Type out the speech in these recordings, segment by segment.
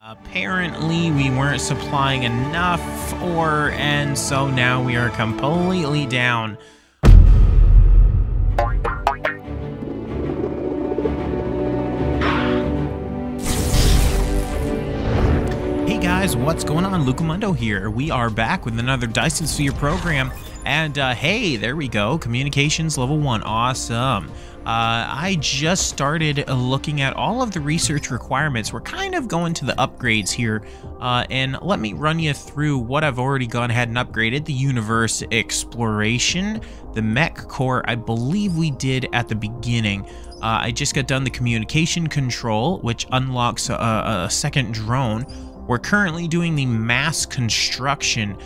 Apparently we weren't supplying enough ore, and so now we are completely down. Hey guys, what's going on? Lukamundo here. We are back with another Dyson Sphere program, and hey, there we go. Communications level 1. Awesome. I just started looking at all of the research requirements. We're kind of going to the upgrades here, and let me run you through what I've already gone ahead and upgraded. The universe exploration, the mech core, I believe we did at the beginning. I just got done the communication control, which unlocks a second drone. We're currently doing the mass construction.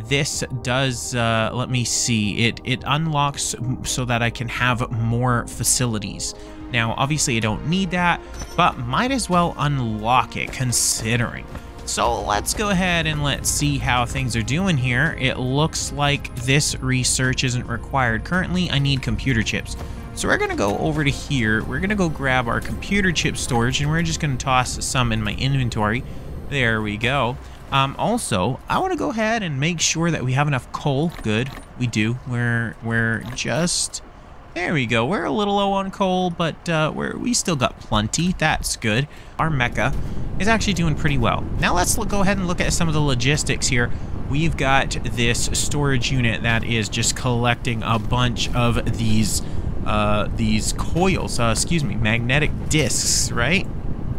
This does, let me see, it unlocks so that I can have more facilities. Now, obviously I don't need that, but might as well unlock it considering. So let's go ahead and let's see how things are doing here. It looks like this research isn't required. Currently, I need computer chips. So we're gonna go over to here. We're gonna go grab our computer chip storage, and we're just gonna toss some in my inventory. There we go. Also, I want to go ahead and make sure that we have enough coal. Good, we do. We're just, there we go. We're a little low on coal, but we still got plenty. That's good. Our mecha is actually doing pretty well. Now let's go ahead and look at some of the logistics here. We've got this storage unit that is just collecting a bunch of these coils. Excuse me, magnetic discs, right?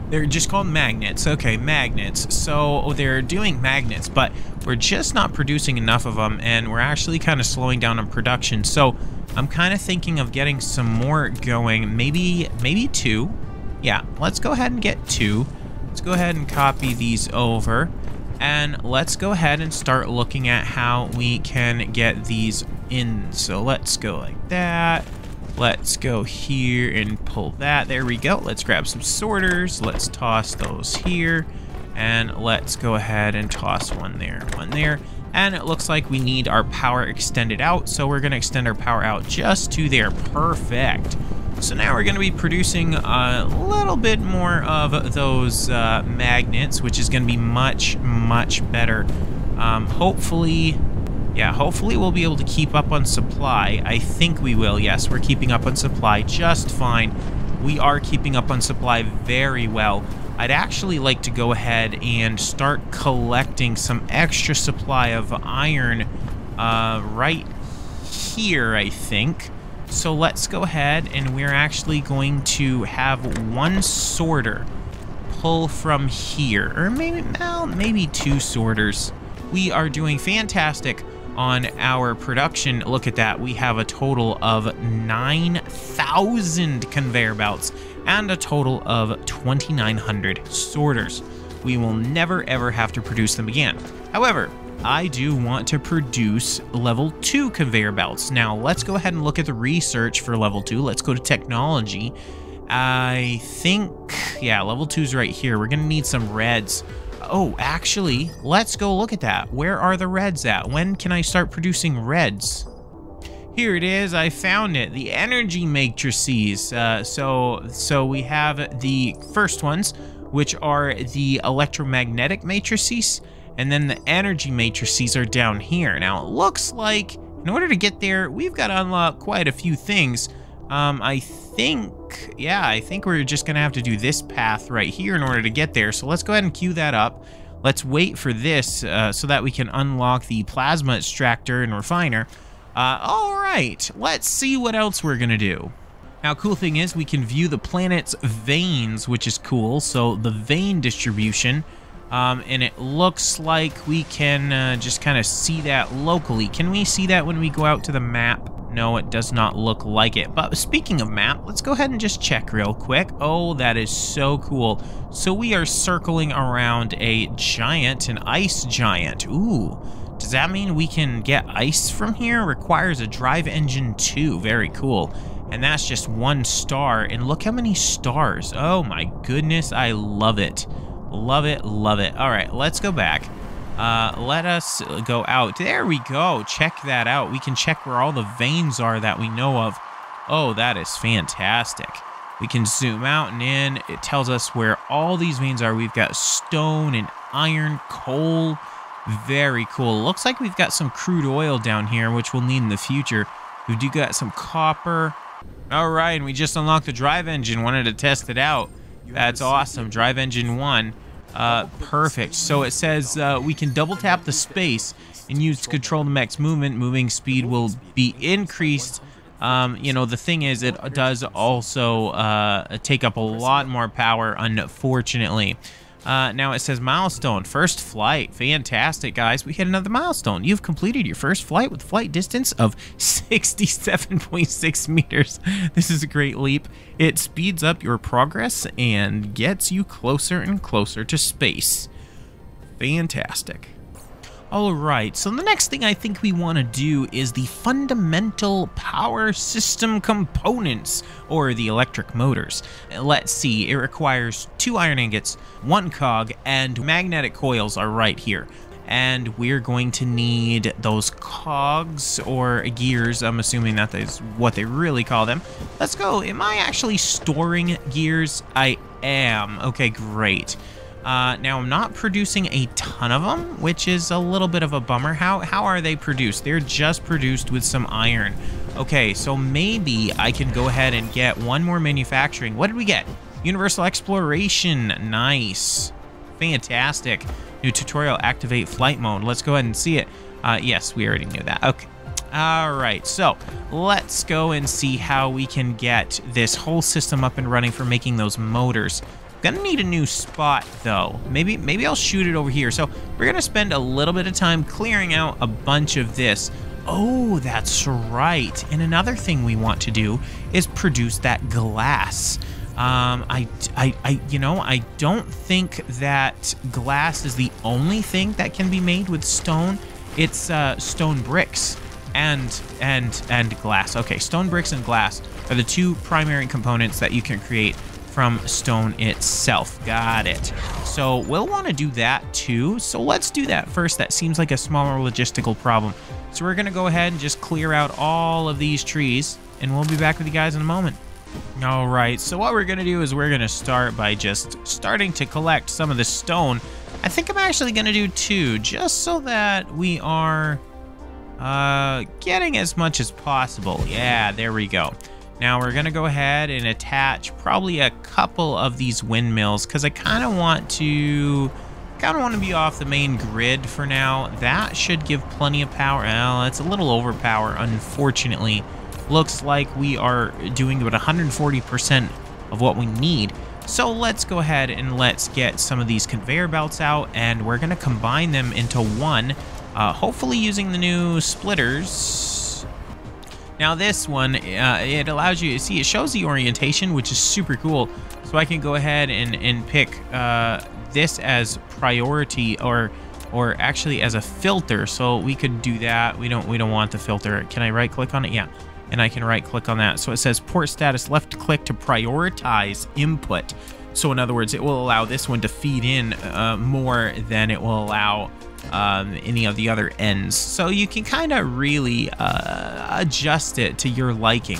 They're just called magnets. Okay, magnets. So they're doing magnets, but we're just not producing enough of them, and we're actually kind of slowing down on production. So I'm kind of thinking of getting some more going. Maybe 2. Yeah, let's go ahead and get 2. Let's go ahead and copy these over, and let's go ahead and start looking at how we can get these in. So let's go like that. Let's go here and pull that. There we go. Let's grab some sorters. Let's toss those here. And let's go ahead and toss one there, one there. And it looks like we need our power extended out. So we're going to extend our power out just to there. Perfect. So now we're going to be producing a little bit more of those magnets, which is going to be much, much better. Hopefully we'll be able to keep up on supply. I think we will. Yes, we're keeping up on supply just fine. We are keeping up on supply very well. I'd actually like to go ahead and start collecting some extra supply of iron right here, I think. So let's go ahead, and we're actually going to have one sorter pull from here, or maybe 2 sorters. We are doing fantastic on our production. Look at that. We have a total of 9,000 conveyor belts and a total of 2,900 sorters. We will never ever have to produce them again. However, I do want to produce level 2 conveyor belts. Now let's go ahead and look at the research for level 2. Let's go to technology. I think, yeah, level 2 is right here. We're gonna need some reds. Oh, actually, let's go look at that. Where are the reds at? When can I start producing reds? Here it is. I found it. The energy matrices. So we have the first ones, which are the electromagnetic matrices, and then the energy matrices are down here. Now, it looks like in order to get there, we've got to unlock quite a few things. I think we're just gonna have to do this path right here in order to get there. So let's go ahead and queue that up. Let's wait for this so that we can unlock the plasma extractor and refiner. All right, let's see what else we're gonna do. Now, cool thing is we can view the planet's veins, which is cool. So the vein distribution, and it looks like we can just kind of see that locally. Can we see that when we go out to the map? No, it does not look like it. But speaking of map, let's go ahead and just check real quick. Oh, that is so cool. So we are circling around a giant, an ice giant. Ooh, does that mean we can get ice from here? Requires a drive engine 2. Very cool. And that's just 1 star. And look how many stars. Oh my goodness, I love it. Love it, love it. All right, let's go back. Let us go out. There we go. Check that out. We can check where all the veins are that we know of. Oh, that is fantastic. We can zoom out and in. It tells us where all these veins are. We've got stone and iron, coal. Very cool. Looks like we've got some crude oil down here, which we'll need in the future. We do got some copper. All right, and we just unlocked the drive engine. Wanted to test it out. That's awesome. Drive engine 1. Perfect. So it says we can double tap the space and use to control the mech's movement. Moving speed will be increased. You know, the thing is, it does also take up a lot more power, unfortunately. Now it says milestone, first flight. Fantastic, guys. We hit another milestone. You've completed your first flight with a flight distance of 67.6 meters. This is a great leap. It speeds up your progress and gets you closer and closer to space. Fantastic. All right, so the next thing I think we want to do is the fundamental power system components, or the electric motors. Let's see, it requires 2 iron ingots, 1 cog, and magnetic coils are right here. And we're going to need those cogs, or gears. I'm assuming that is what they really call them. Let's go. Am I actually storing gears? I am. Okay, great. Now, I'm not producing a ton of them, which is a little bit of a bummer. How are they produced? They're just produced with some iron. Okay, so maybe I can go ahead and get one more manufacturing. What did we get? Universal Exploration. Nice. Fantastic. New tutorial, activate flight mode. Let's go ahead and see it. Yes, we already knew that. Okay. All right, so let's go and see how we can get this whole system up and running for making those motors. Gonna need a new spot though. Maybe I'll shoot it over here. So we're gonna spend a little bit of time clearing out a bunch of this. Oh, that's right. And another thing we want to do is produce that glass. You know, I don't think that glass is the only thing that can be made with stone. It's stone bricks and glass. Okay, stone bricks and glass are the 2 primary components that you can create from stone itself. Got it. So we'll want to do that too. So let's do that first. That seems like a smaller logistical problem. So we're going to go ahead and just clear out all of these trees, and we'll be back with you guys in a moment. All right, so what we're going to do is we're going to start by just starting to collect some of the stone. I think I'm actually going to do 2, just so that we are getting as much as possible. Yeah, there we go. Now we're gonna go ahead and attach probably a couple of these windmills, because I kind of want to be off the main grid for now. That should give plenty of power. Well, it's a little overpower, unfortunately. Looks like we are doing about 140% of what we need. So let's go ahead and let's get some of these conveyor belts out, and we're gonna combine them into one, hopefully using the new splitters. Now this one, it allows you to see, it shows the orientation, which is super cool. So I can go ahead and pick this as priority, or actually as a filter. So we could do that. We don't want the filter. Can I right click on it? Yeah. And I can right click on that. So it says port status, left click to prioritize input. So in other words, it will allow this one to feed in more than it will allow any of the other ends. So you can kind of really adjust it to your liking.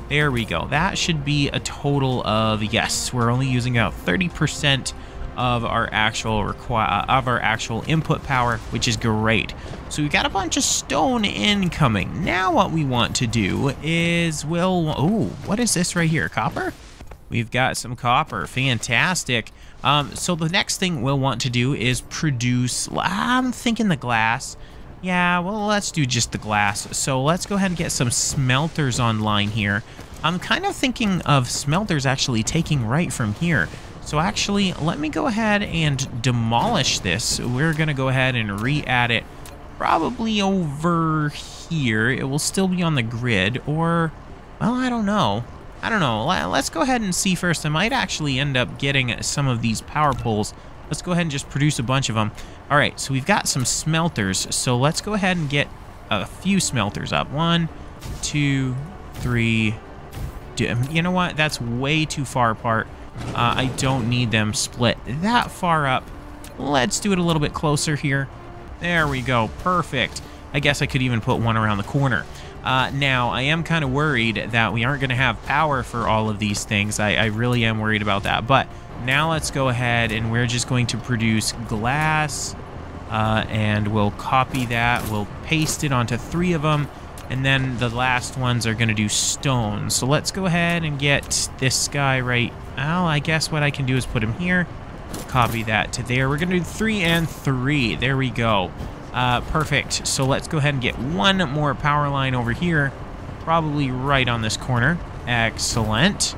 There we go. That should be a total of, yes, we're only using about 30% of our actual input power, which is great. So we've got a bunch of stone incoming. Now what we want to do is oh, what is this right here? Copper? We've got some copper. Fantastic. So the next thing we'll want to do is produce, I'm thinking the glass. Yeah, well, let's do just the glass. So let's go ahead and get some smelters online here. I'm kind of thinking of smelters actually taking right from here. So actually, let me go ahead and demolish this. We're going to go ahead and re-add it probably over here. It will still be on the grid, or, well, I don't know. Let's go ahead and see first. I might actually end up getting some of these power poles. Let's go ahead and just produce a bunch of them. All right, so we've got some smelters. So let's go ahead and get a few smelters up. 1, 2, 3. You know what? That's way too far apart. I don't need them split that far up. Let's do it a little bit closer here. There we go. Perfect. I guess I could even put one around the corner. Now, I am kind of worried that we aren't going to have power for all of these things. I really am worried about that. But now let's go ahead and we're just going to produce glass. And we'll copy that. We'll paste it onto 3 of them. And then the last ones are going to do stone. So let's go ahead and get this guy right. Well, I guess what I can do is put him here. Copy that to there. We're going to do 3 and 3. There we go. Perfect. So let's go ahead and get one more power line over here. Probably right on this corner. Excellent.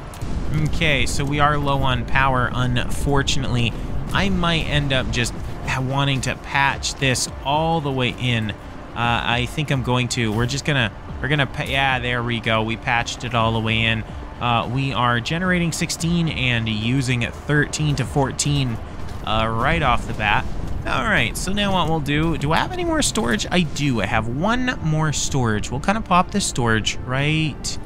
Okay, so we are low on power, unfortunately. I might end up just wanting to patch this all the way in. I think I'm going to. We're gonna, yeah, there we go. We patched it all the way in. We are generating 16 and using 13 to 14 right off the bat. All right, so now what we'll do I have any more storage? I do. I have 1 more storage. We'll kind of pop this storage right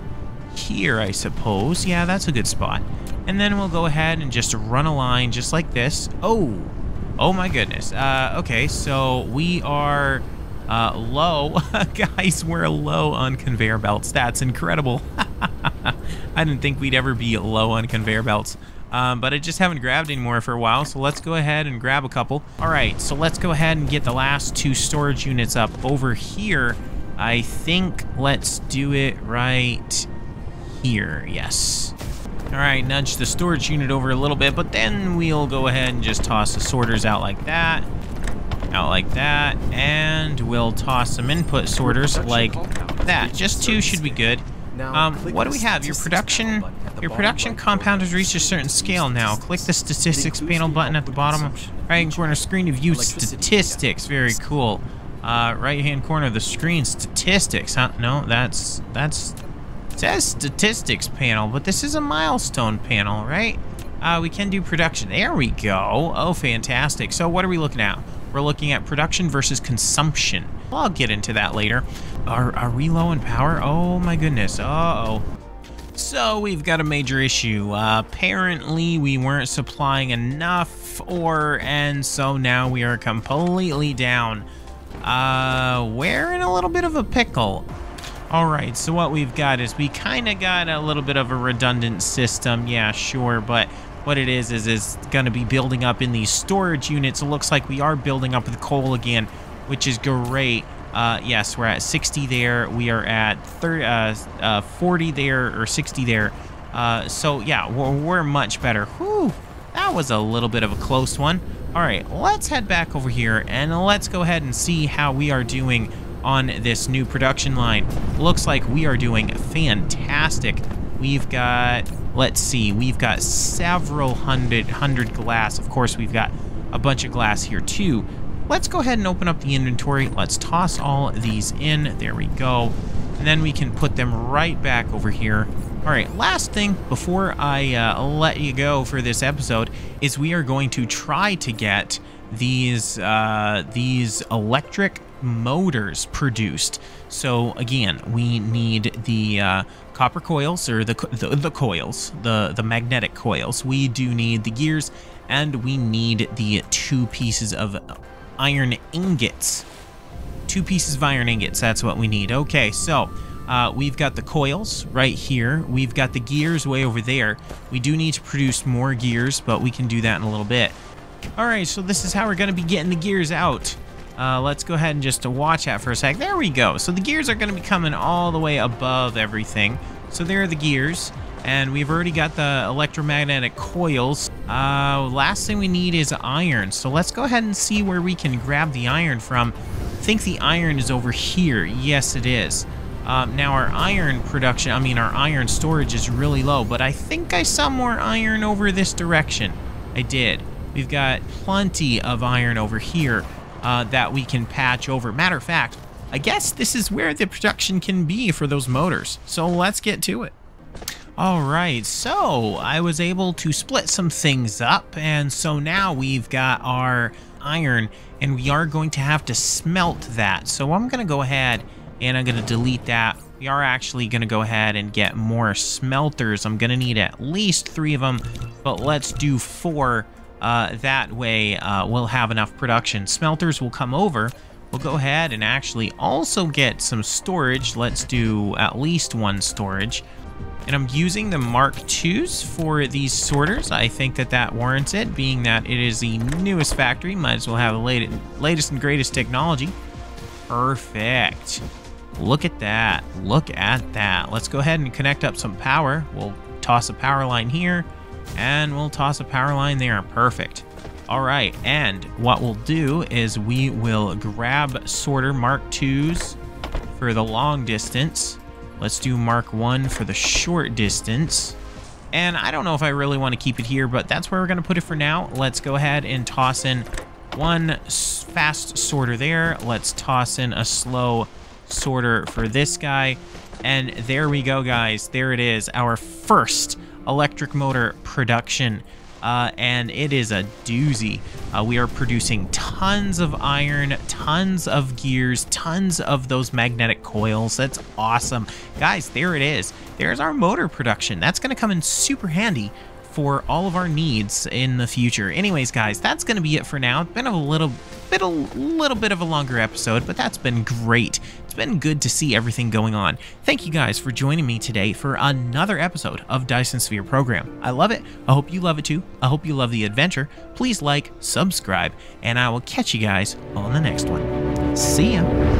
here, I suppose. Yeah, that's a good spot. And then we'll go ahead and just run a line just like this. Oh my goodness. Okay, so we are low. Guys, we're low on conveyor belts. That's incredible. I didn't think we'd ever be low on conveyor belts. But I just haven't grabbed any more for a while, so let's go ahead and grab a couple. All right, so let's go ahead and get the last 2 storage units up over here. I think let's do it right here. Yes. All right, nudge the storage unit over a little bit, but then we'll go ahead and just toss the sorters out like that, and we'll toss some input sorters like that. Just 2 should be good. What do we have? Your production compound has reached a certain scale now. Click the statistics panel button at the bottom right-hand corner screen to view statistics. Very cool. Right-hand corner of the screen, statistics. Huh? No, that's it says statistics panel, but this is a milestone panel, right? We can do production. There we go. Oh, fantastic. So what are we looking at? We're looking at production versus consumption. I'll get into that later. Are we low in power? Oh my goodness. Uh-oh. So we've got a major issue. Apparently we weren't supplying enough ore, and so now we are completely down. We're in a little bit of a pickle. All right, so what we've got is we kind of got a little bit of a redundant system. Yeah, sure, but what it is it's going to be building up in these storage units. It looks like we are building up with coal again, which is great. Yes, we're at 60 there. We are at 40 there, or 60 there. So, yeah, we're much better. Whew, that was a little bit of a close one. All right, let's head back over here, and let's go ahead and see how we are doing on this new production line. Looks like we are doing fantastic. We've got, let's see, we've got several hundred glass. Of course, we've got a bunch of glass here too. Let's go ahead and open up the inventory. Let's toss all these in. There we go. And then we can put them right back over here. All right, last thing before I let you go for this episode is we are going to try to get these electric motors produced. So again, we need the copper coils, or the coils, the magnetic coils. We do need the gears, and we need the 2 pieces of iron ingots. 2 pieces of iron ingots, that's what we need. Okay, so we've got the coils right here. We've got the gears way over there. We do need to produce more gears, but we can do that in a little bit. All right, so this is how we're going to be getting the gears out. Let's go ahead and just watch that for a sec. There we go. So the gears are going to be coming all the way above everything. So there are the gears, and we've already got the electromagnetic coils. Last thing we need is iron. So let's go ahead and see where we can grab the iron from. I think the iron is over here. Yes, it is. Now our iron production, our iron storage is really low, but I think I saw more iron over this direction. I did. We've got plenty of iron over here that we can patch over. Matter of fact, I guess this is where the production can be for those motors. So let's get to it. All right, so I was able to split some things up, and so now we've got our iron, and we are going to have to smelt that. So I'm going to go ahead and I'm going to delete that. We are actually going to go ahead and get more smelters. I'm going to need at least 3 of them, but let's do 4. That way we'll have enough production. Smelters will come over. we'll go ahead and actually also get some storage. Let's do at least one storage. And I'm using the Mark IIs for these sorters. I think that warrants it, being that it is the newest factory. Might as well have the latest and greatest technology. Perfect. Look at that. Look at that. Let's go ahead and connect up some power. We'll toss a power line here, and we'll toss a power line there. Perfect. All right, and what we'll do is we will grab sorter Mark IIs for the long distance. Let's do Mark I for the short distance. And I don't know if I really want to keep it here, but that's where we're going to put it for now. Let's go ahead and toss in one fast sorter there. Let's toss in a slow sorter for this guy. And there we go, guys. There it is, our first electric motor production. And it is a doozy. We are producing tons of iron, tons of gears, tons of those magnetic coils. That's awesome. Guys, there it is. There's our motor production. That's going to come in super handy for all of our needs in the future. Anyways, guys, that's going to be it for now. It's been a little bit of a longer episode, but that's been great. It's been good to see everything going on. Thank you guys for joining me today for another episode of Dyson Sphere Program. I love it. I hope you love it too. I hope you love the adventure. Please like, subscribe, and I will catch you guys on the next one. See ya.